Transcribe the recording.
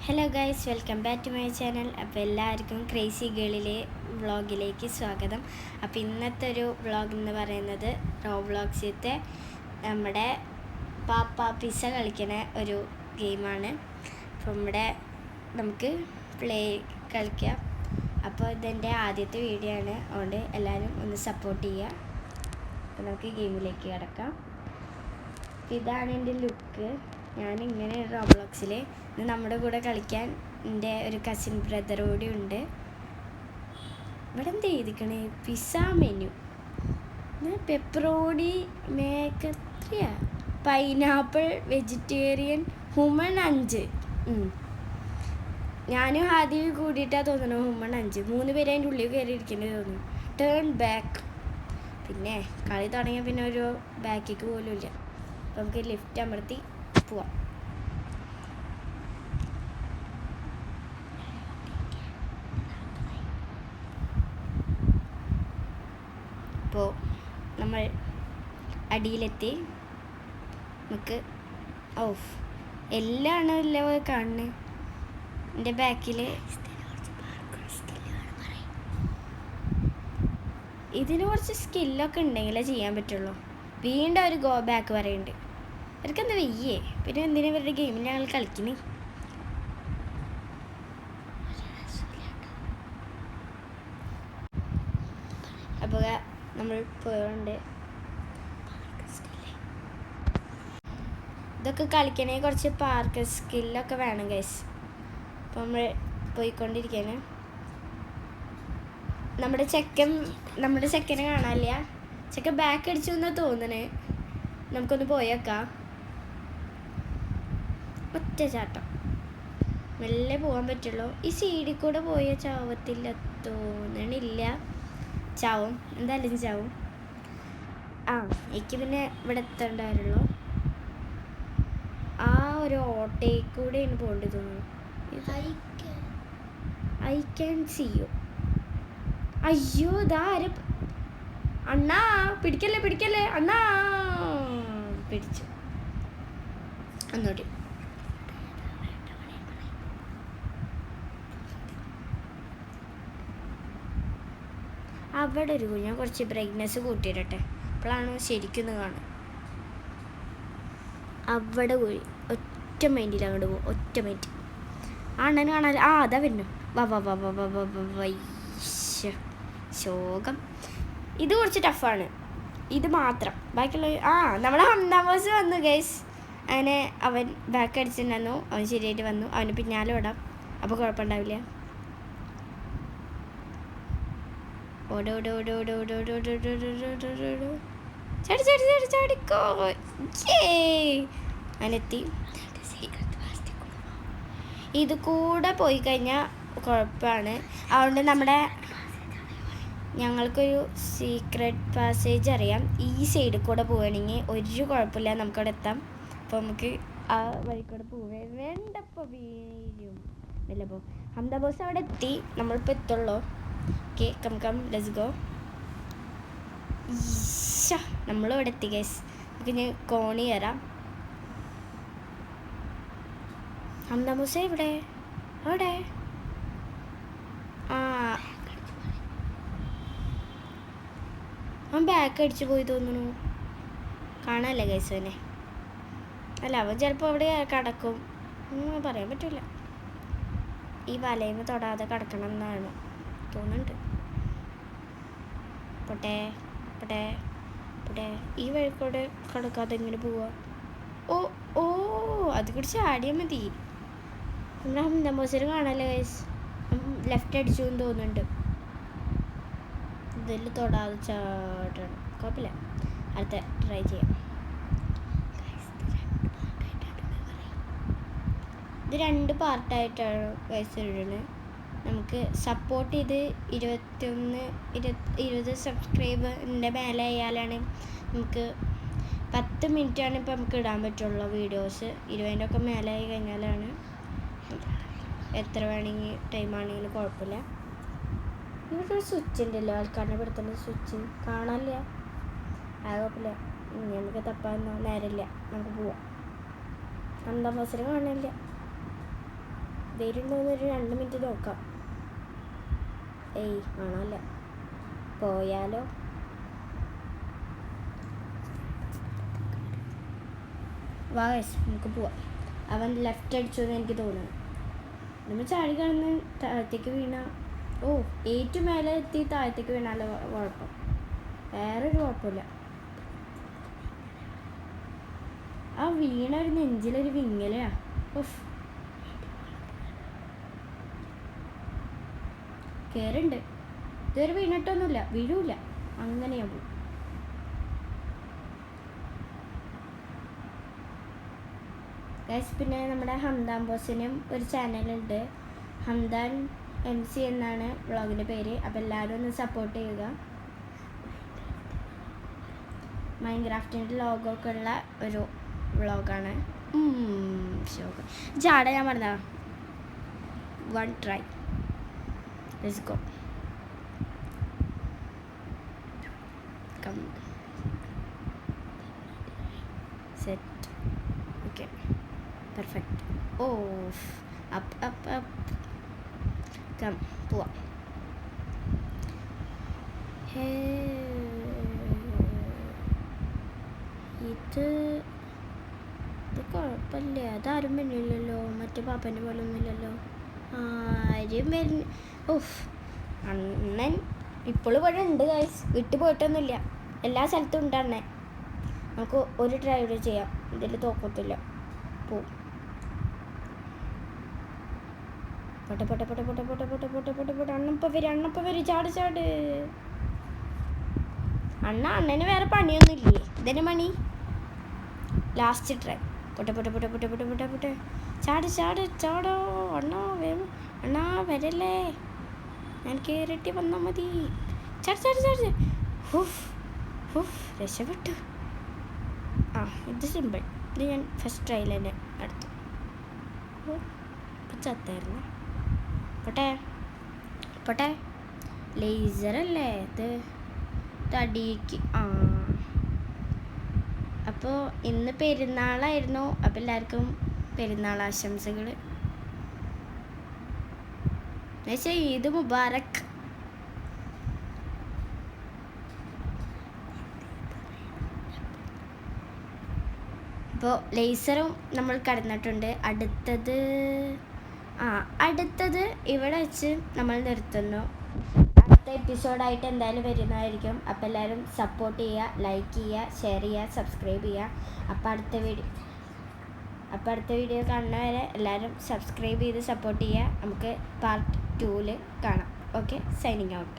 Hello guys, welcome back to my channel. അപ്പോൾ എല്ലാവർക്കും crazy ഗേളിലെ വ്ളോഗിലേക്ക് സ്വാഗതം. അപ്പോൾ ഇന്നത്തെ ഒരു വ്ളോഗ് എന്ന് പറയുന്നത് റോബ്ലോക്സിലത്തെ നമ്മുടെ പാപ്പ പിസ്സ കളിക്കണ ഒരു ഗെയിമാണ്. അപ്പോൾ നമുക്ക് പ്ലേ കളിക്കാം. അപ്പോൾ ഇതെൻ്റെ ആദ്യത്തെ വീഡിയോ ആണ്, അതുകൊണ്ട് എല്ലാവരും ഒന്ന് സപ്പോർട്ട് ചെയ്യുക. അപ്പോൾ നമുക്ക് ഗെയിമിലേക്ക് കിടക്കാം. ഇതാണ് എൻ്റെ ലുക്ക്. ഞാനിങ്ങനെ റോബ്ലോക്സിൽ നമ്മുടെ കൂടെ കളിക്കാൻ എൻ്റെ ഒരു കസിൻ ബ്രദർ കൂടി ഉണ്ട്. ഇവിടെ എന്ത് ചെയ്തിക്കണേ, പിസ്സ മെനു, പെപ്പറോണി, മേക്കത്രിയ, പൈനാപ്പിൾ, വെജിറ്റേറിയൻ, ഹുമൺ 5. ഞാനും ആദ്യം കൂടിയിട്ടാണ് തോന്നുന്നു ഹുമൺ 5. 3 പേര് അതിൻ്റെ ഉള്ളിൽ കയറിയിരിക്കേണ്ടി തോന്നുന്നു. Turn back. പിന്നെ കളി തുടങ്ങിയ പിന്നെ ഒരു ബാക്കിക്ക് പോലും ഇല്ല. അപ്പോൾ നമുക്ക് ലിഫ്റ്റ് അമർത്തി പോവാം. അപ്പോൾ നമ്മൾ അടിയിലെത്തി. നമുക്ക് എല്ലാം ആണല്ലോ കാണുന്നത്. എൻ്റെ ബാക്കിൽ ഇതിന് കുറച്ച് സ്കില്ലൊക്കെ ഉണ്ടെങ്കിലേ ചെയ്യാൻ പറ്റുള്ളൂ. വീണ്ടും ഒരു ഗോ ബാക്ക് പറയുന്നുണ്ട്. അവർക്കെന്താ വെയ്യേ? പിന്നെ എന്തിനാ ഇവരുടെ ഗെയിമിൽ ഞങ്ങൾ കളിക്കുന്നേ? അപ്പോൾ നമ്മൾ പോയോണ്ട് ഇതൊക്കെ കളിക്കണേ കുറച്ച് പാർക്ക് സ്കില്ലൊക്കെ വേണം ഗൈസ്. അപ്പോൾ നമ്മൾ പോയിക്കൊണ്ടിരിക്കുകയാണ്. നമ്മുടെ ചെക്കനെ കാണാനില്ല. ചെക്കൻ ബാക്ക് അടിച്ചു എന്നാ തോന്നണേ. നമുക്കൊന്ന് പോയേക്കാം. ഒറ്റ ചാട്ടം, മെല്ലെ പോകാൻ പറ്റുള്ളൂ. ഈ സൈഡിൽ കൂടെ പോയ ചാവത്തില്ല തോന്നണില്ല. ചാവും, എന്തായാലും ചാവും. എനിക്ക് പിന്നെ ഇവിടെ എത്തേണ്ടായിരുള്ളൂ. ആ ഒരു ഓട്ടയിൽ കൂടെയാണ് പോകേണ്ടി തോന്നുന്നു. I can see you. അയ്യോ, ഇതാരും അണ്ണാ, പിടിക്കല്ലേ അണ്ണാ. പിടിച്ചു. ഒന്നുകൂടി. അവിടെ ഒരു ഞാൻ കുറച്ച് ബ്രൈറ്റ്നെസ് കൂട്ടിയിടട്ടെ, അപ്പോഴാണ് ശരിക്കും കാണും. അവിടെ പോയി ഒറ്റ മൈൻഡിൽ അങ്ങോട്ട് പോകും. ഒറ്റ മൈൻഡ്. അണ്ണന് കാണാൻ അതാ വരുന്നു. ശോകം. ഇത് കുറച്ച് ടഫാണ്, ഇത് മാത്രം. ബാക്കിയുള്ള നമ്മുടെ ഹംദാമോസ് വന്നു ഗൈസ്. അങ്ങനെ അവൻ ബാക്ക് അടിച്ചിട്ടുണ്ടായിരുന്നു. അവൻ ശരിയായിട്ട് വന്നു. അവന് പിന്നാലെ ഓടാം, അപ്പോൾ കുഴപ്പമുണ്ടാവില്ല. ചാടിക്കോ. അവനെത്തി. ഇത് കൂടെ പോയി കഴിഞ്ഞാൽ കുഴപ്പമാണ്. അതുകൊണ്ട് ഞങ്ങൾക്കൊരു സീക്രട്ട് പാസേജ് അറിയാം. ഈ സൈഡിൽ കൂടെ പോവുകയാണെങ്കിൽ ഒരു കുഴപ്പമില്ല, നമുക്കവിടെ എത്താം. അപ്പോൾ നമുക്ക് ആ വഴി കൂടെ വേണ്ടപ്പോൾ വീഴും. അല്ലപ്പോൾ ഹംദാബോസ് അവിടെ എത്തി. നമ്മളിപ്പോൾ എത്തുള്ളൂ. Okay, come let's go. നമ്മളും ഇവിടെ എത്തി ഗൈസ്. നമുക്ക് ഞാൻ കോണി കയറാം. ഹംദാബോസ് ഇവിടെ അവിടെ അവൻ ബാക്ക് അടിച്ചു പോയി തോന്നുന്നു. കാണാനല്ലേ ഗൈസ് അവനെ? അല്ല, അവൻ ചിലപ്പോൾ അവിടെ കിടക്കും, പറയാൻ പറ്റില്ല. ഈ വലയിൽ തൊടാതെ കിടക്കണം എന്നാണ് തോന്നുന്നുണ്ട്. പൊട്ടെ ഈ വഴിക്കൂടെ കിടക്കാതെ എങ്ങനെ പോവാ? ഓ അത് കൂടി ചാടിയാൽ മതി. നമ്മുടെ ഹംദാബോസിന് കാണാല്ലേ ഗൈസ്? ലെഫ്റ്റ് അടിച്ചു എന്ന് തോന്നുന്നുണ്ട്. ഇതിൽ തൊടാതെ ചാടണം, കുഴപ്പമില്ല. അടുത്ത ട്രൈ ചെയ്യാം. ഇത് 2 പാർട്ടായിട്ടാണ് ഗൈസ് ഇടുന്നത്. നമുക്ക് സപ്പോർട്ട് ചെയ്ത് 20 സബ്സ്ക്രൈബറിൻ്റെ മേലെ ആയാലാണ് നമുക്ക് 10 മിനിറ്റാണ് ഇപ്പോൾ നമുക്ക് ഇടാൻ പറ്റുള്ള വീഡിയോസ്. 20 ഒക്കെ മേലെ ആയി കഴിഞ്ഞാലാണ് എത്ര വേണമെങ്കിൽ ടൈം ആണെങ്കിലും കുഴപ്പമില്ല. ഇവിടെ ഒരു സ്വിച്ച് ഉണ്ടല്ലോ, ആൾക്കാരുടെ പെടുത്തുന്ന സ്വിച്ച് കാണാനില്ല. കുഴപ്പമില്ല, നമുക്ക് തപ്പാൻ നേരമില്ല, നമുക്ക് പോവാം. ഹംദാബോസിനെ കാണില്ല. വരുന്നൊരു 2 മിനിറ്റ് നോക്കാം. ഏയ് ആണല്ല, പോയാലോ? വാ ഗൈസ്, നമുക്ക് പോവാം. അവൻ ലെഫ്റ്റ് അടിച്ചു എന്ന് എനിക്ക് തോന്നുന്നു. നമ്മൾ ചാടി കിടന്ന് താഴത്തേക്ക് വീണ, ഓ ഏറ്റവും മേലെ എത്തി താഴത്തേക്ക് വീണാലോ കുഴപ്പം, വേറൊരു കുഴപ്പമില്ല. ആ വീണ ഒരു നെഞ്ചിലൊരു വിങ്ങലാ. ഓഫ്, കയറുണ്ട്. ഇതുവരെ വീണിട്ടൊന്നുമില്ല, വീഴൂല, അങ്ങനെയാ പോകും. ഗൈസ്, പിന്നെ നമ്മുടെ ഹംദാൻ ബോസിനും ഒരു ചാനലുണ്ട്. ഹംദാൻ MC എന്നാണ് വ്ളോഗിൻ്റെ പേര്. അപ്പോൾ എല്ലാവരും ഒന്ന് സപ്പോർട്ട് ചെയ്യുക. മൈൻക്രാഫ്റ്റിൻ്റെ ലോഗോ ഒക്കെ ഉള്ള ഒരു വ്ളോഗാണ്. ജാട ഞാൻ പറഞ്ഞ 1 try. Let's go. Come. Set. Okay. Perfect. Oh, up. Come, പോവാം. ഇത് കുഴപ്പമില്ല. അതാരും വരുന്നില്ലല്ലോ, മറ്റേ പാപ്പൻ്റെ പോലെ ഒന്നുമില്ലല്ലോ, ആരും വരുന്ന. ഓഫ്, അണ്ണൻ ഇപ്പോഴും ഇവിടെ ഉണ്ട് ഗൈസ്, വിട്ടു പോയിട്ടൊന്നുമില്ല, എല്ലാ സ്ഥലത്തും ഉണ്ട് അണ്ണൻ. നമുക്ക് ഒരു ഡ്രൈവ് ചെയ്യാം, ഇതിൽ തോക്കത്തില്ല. പോവും. പൊട്ടെ അണ്ണപ്പം വരും. ചാട്. അണ്ണന് വേറെ പണിയൊന്നുമില്ലേ? ഇതിന് പണി. Last try. പൊട്ടെ ചാടോ അണ്ണാ വരല്ലേ, ഞാൻ കയറിട്ടി വന്നാൽ മതി. ചാട്. രക്ഷപ്പെട്ടു. ഇത് സിമ്പിൾ. ഇത് ഞാൻ ഫസ്റ്റ് ട്രൈയിൽ തന്നെ അടുത്തു. ചത്തായിരുന്നു. പൊട്ടെ ലേസറല്ലേ ഇത്, തടിക്ക്. അപ്പോൾ ഇന്ന് പെരുന്നാളായിരുന്നു. അപ്പോൾ എല്ലാവർക്കും പെരുന്നാൾ ആശംസകൾ. ഈദ് മുബാറക്. അപ്പോൾ ലേസറും നമ്മൾ കടന്നിട്ടുണ്ട്. അടുത്തത് ഇവിടെ വെച്ച് നമ്മൾ നിർത്തുന്നു. അടുത്ത എപ്പിസോഡായിട്ട് എന്തായാലും വരുന്നതായിരിക്കും. അപ്പോൾ എല്ലാവരും സപ്പോർട്ട് ചെയ്യുക, ലൈക്ക് ചെയ്യുക, ഷെയർ ചെയ്യുക, സബ്സ്ക്രൈബ് ചെയ്യുക. അപ്പോൾ അടുത്ത വീഡിയോ കാണുന്നവരെ എല്ലാവരും സബ്സ്ക്രൈബ് ചെയ്ത് സപ്പോർട്ട് ചെയ്യുക. നമുക്ക് പാർട്ട് 2 കാണാം. Okay, signing out.